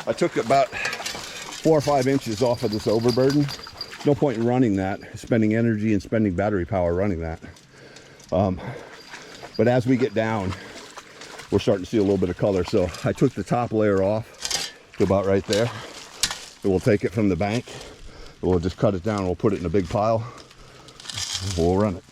I took about 4 or 5 inches off of this overburden. No point in running that, spending energy and spending battery power running that. But as we get down, we're starting to see a little bit of color. So I took the top layer off to about right there. And we'll take it from the bank. We'll just cut it down. We'll put it in a big pile. We'll run it.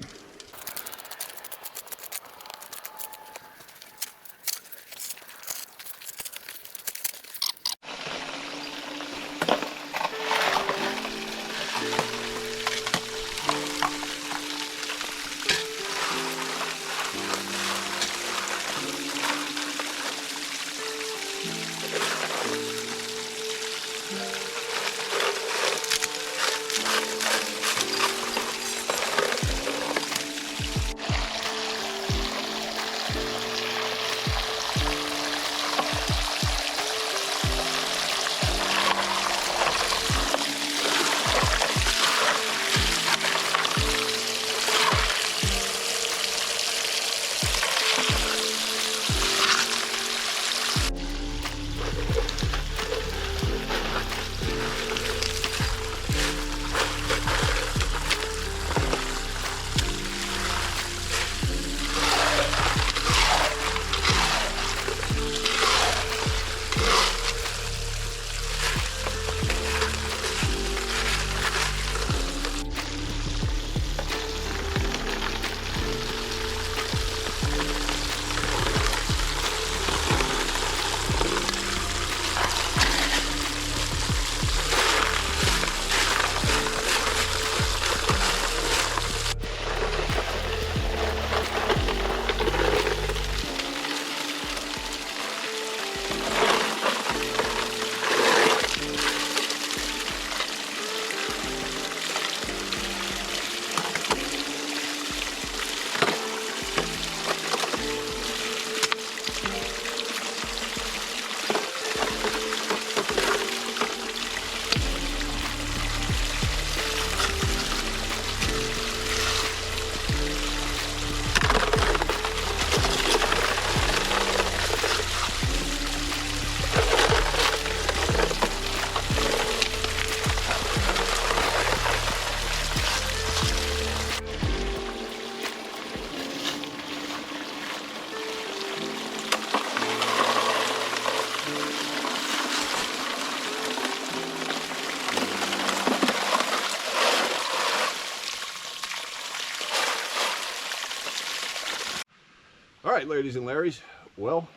All right, ladies and Larrys, well,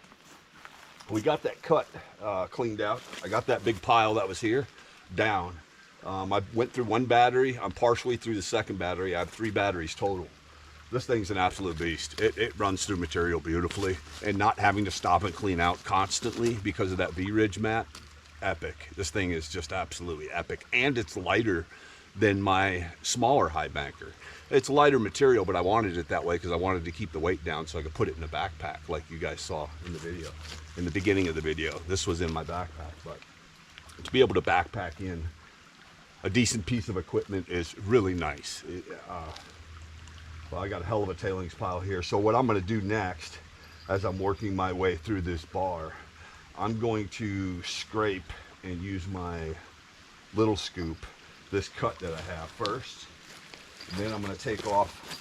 we got that cut cleaned out. I got that big pile that was here down. I went through one battery. I'm partially through the second battery. I have 3 batteries total. This thing's an absolute beast. It runs through material beautifully, and not having to stop and clean out constantly because of that V-ridge mat, epic. This thing is just absolutely epic, and it's lighter than my smaller Highbanker. It's lighter material, but I wanted it that way because I wanted to keep the weight down so I could put it in a backpack like you guys saw in the video, in the beginning of the video. This was in my backpack, but to be able to backpack in a decent piece of equipment is really nice. Well, I got a hell of a tailings pile here. So what I'm going to do next, as I'm working my way through this bar, I'm going to scrape and use my little scoop this cut that I have first. And then I'm going to take off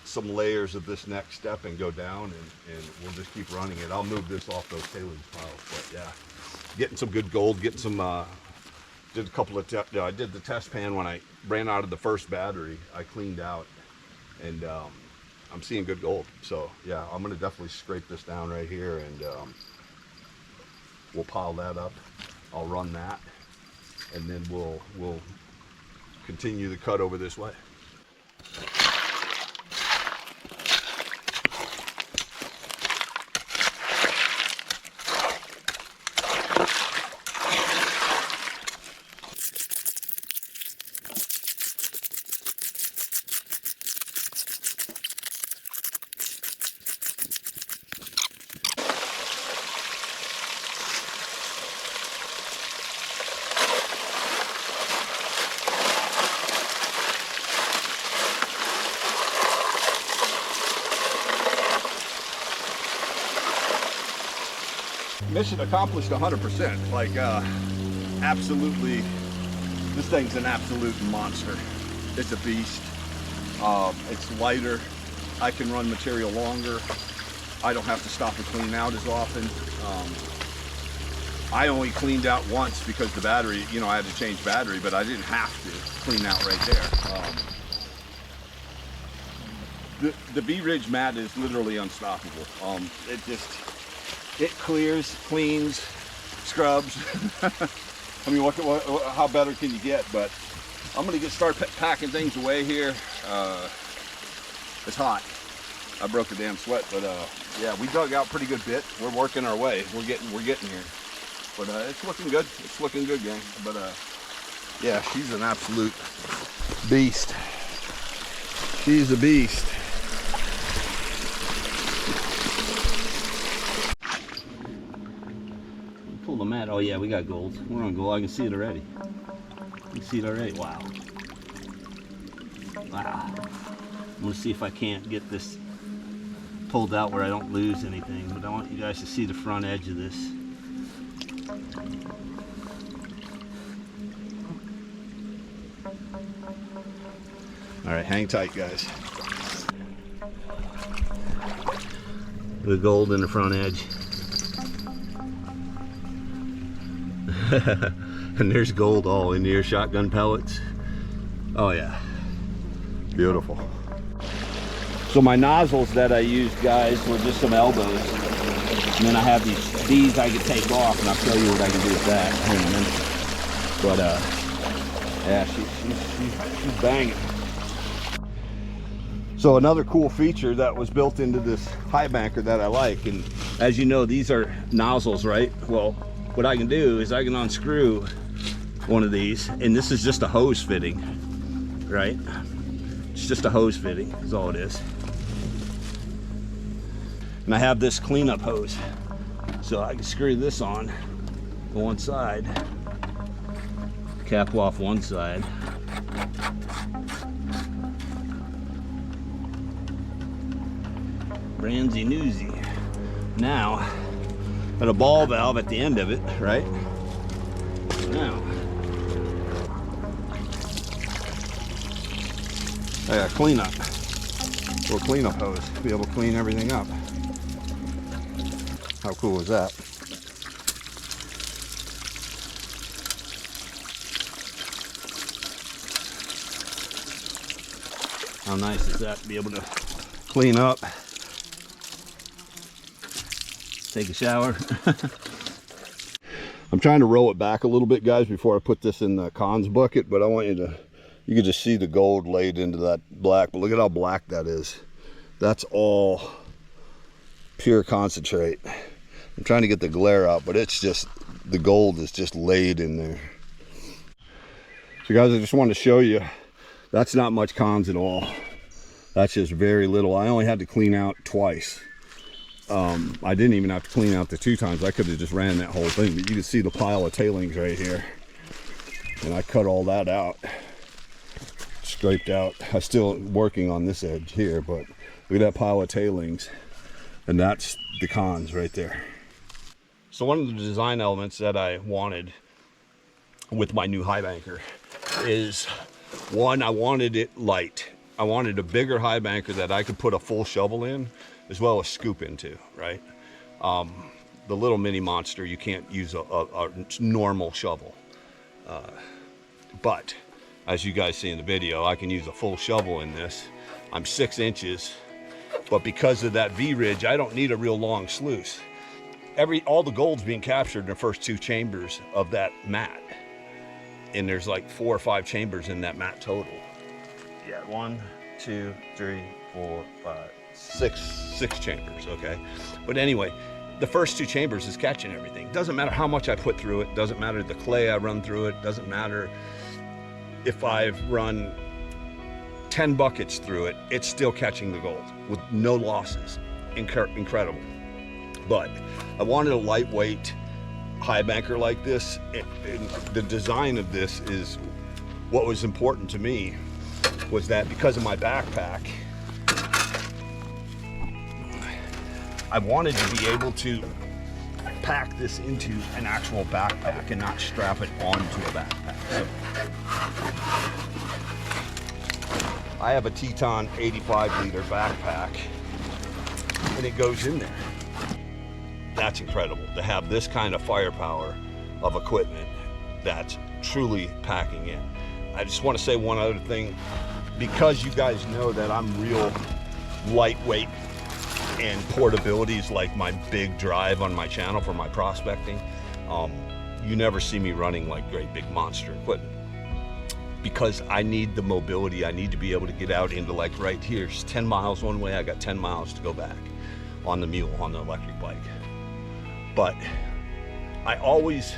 some layers of this next step and go down, and we'll just keep running it. I'll move this off those tailings piles. But yeah, getting some good gold, getting some, did a couple of, I did the test pan when I ran out of the first battery. I cleaned out, and I'm seeing good gold. So yeah, I'm going to definitely scrape this down right here, and we'll pile that up. I'll run that, and then we'll continue the cut over this way. Mission accomplished 100%. Like, absolutely, this thing's an absolute monster. It's a beast. It's lighter. I can run material longer. I don't have to stop and clean out as often. I only cleaned out once because the battery, you know, I had to change battery, but I didn't have to clean out right there. The V-Ridge mat is literally unstoppable. It clears, cleans, scrubs. I mean, how better can you get? But I'm gonna start packing things away here. It's hot. I broke a damn sweat, but yeah, we dug out pretty good bit. We're working our way. We're getting here. But it's looking good. It's looking good, gang. But yeah, she's an absolute beast. She's a beast. Pull the mat. Oh yeah, we got gold. We're on gold. I can see it already. You can see it already. Wow. Wow. I'm gonna see if I can't get this pulled out where I don't lose anything. But I want you guys to see the front edge of this. All right, hang tight, guys. The gold in the front edge. And there's gold all in your shotgun pellets. Oh yeah, Beautiful. so my nozzles that I used, guys, were just some elbows, and then I have these I can take off, and I'll show you what I can do with that here in a minute. But yeah, she's banging. So another cool feature that was built into this Highbanker that I like, and As you know, these are nozzles, right? Well, what I can do is I can unscrew one of these, and this is just a hose fitting, right? It's just a hose fitting is all it is. And I have this cleanup hose, so I can screw this on one side, cap off one side, Ramsey newsy. Now, got a ball valve at the end of it, right? Now, I got cleanup. A little cleanup hose to be able to clean everything up. How cool is that? how nice is that to be able to Clean up. take a shower? I'm trying to roll it back a little bit, guys, before I put this in the cons bucket, but I want you can just see the gold laid into that black, but look at how black that is. That's all pure concentrate. I'm trying to get the glare out, but it's just, the gold is just laid in there. So guys, I just wanted to show you, that's not much cons at all. That's just very little. I only had to clean out twice. I didn't even have to clean out the 2 times. I could have just ran that whole thing, but you can see the pile of tailings right here. And I cut all that out, scraped out. I'm still working on this edge here, but look at that pile of tailings. And that's the cons right there. So one of the design elements that I wanted with my new Highbanker is, one, I wanted it light. I wanted a bigger Highbanker that I could put a full shovel in, as well as scoop into, right? The little mini monster, you can't use a normal shovel. But as you guys see in the video, I can use a full shovel in this. I'm 6 inches, but because of that V-ridge, I don't need a real long sluice. All the gold's being captured in the first 2 chambers of that mat. And there's like 4 or 5 chambers in that mat total. Yeah, 1, 2, 3, 4, 5, 6 chambers, okay? But anyway, the first 2 chambers is catching everything. Doesn't matter how much I put through it, doesn't matter the clay I run through it, doesn't matter if I've run 10 buckets through it, it's still catching the gold with no losses. Incredible. But I wanted a lightweight Highbanker like this. The design of this is what was important to me, was that because of my backpack, I wanted to be able to pack this into an actual backpack and not strap it onto a backpack. So I have a Teton 85 liter backpack and it goes in there. That's incredible to have this kind of firepower of equipment that's truly packing in. I just want to say one other thing, because you guys know that I'm real lightweight and portability is like my big drive on my channel for my prospecting. You never see me running like great big monster equipment because I need the mobility. I need to be able to get out into, like right here, it's 10 miles one way, I got 10 miles to go back on the mule, on the electric bike. But I always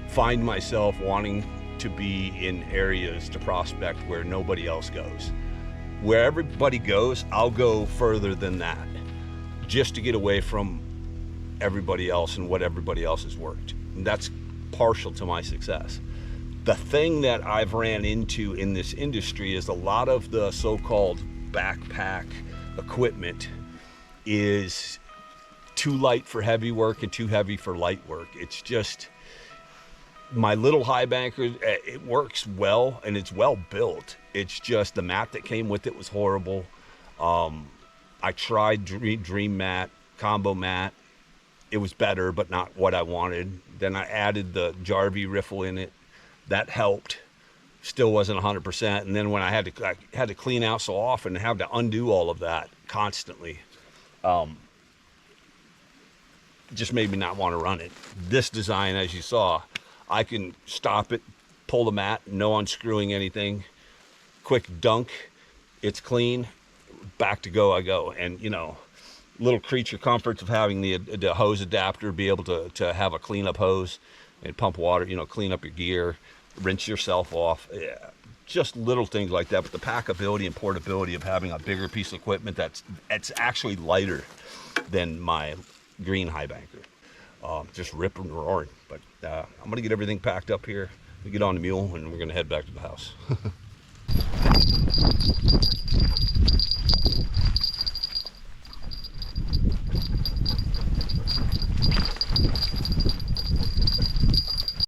find myself wanting to be in areas to prospect where nobody else goes. Where everybody goes, I'll go further than that, just to get away from everybody else and what everybody else has worked. And that's partial to my success. The thing that I've ran into in this industry is a lot of the so-called backpack equipment is too light for heavy work and too heavy for light work. It's just, my little Highbanker, it works well and it's well built. It's just the mat that came with it was horrible. I tried Dream mat, combo mat. It was better, but not what I wanted. Then I added the Jarvie riffle in it. That helped. Still wasn't 100%. And then when I had to clean out so often and have to undo all of that constantly, just made me not want to run it. This design, as you saw, I can stop it, pull the mat, no unscrewing anything, quick dunk, it's clean, back to go I go. And you know, little creature comforts of having the hose adapter, be able to have a cleanup hose and pump water, you know, clean up your gear, rinse yourself off. Yeah, just little things like that. But the packability and portability of having a bigger piece of equipment it's actually lighter than my green Highbanker. Just ripping and roaring. But I'm gonna get everything packed up here. We get on the mule and we're gonna head back to the house.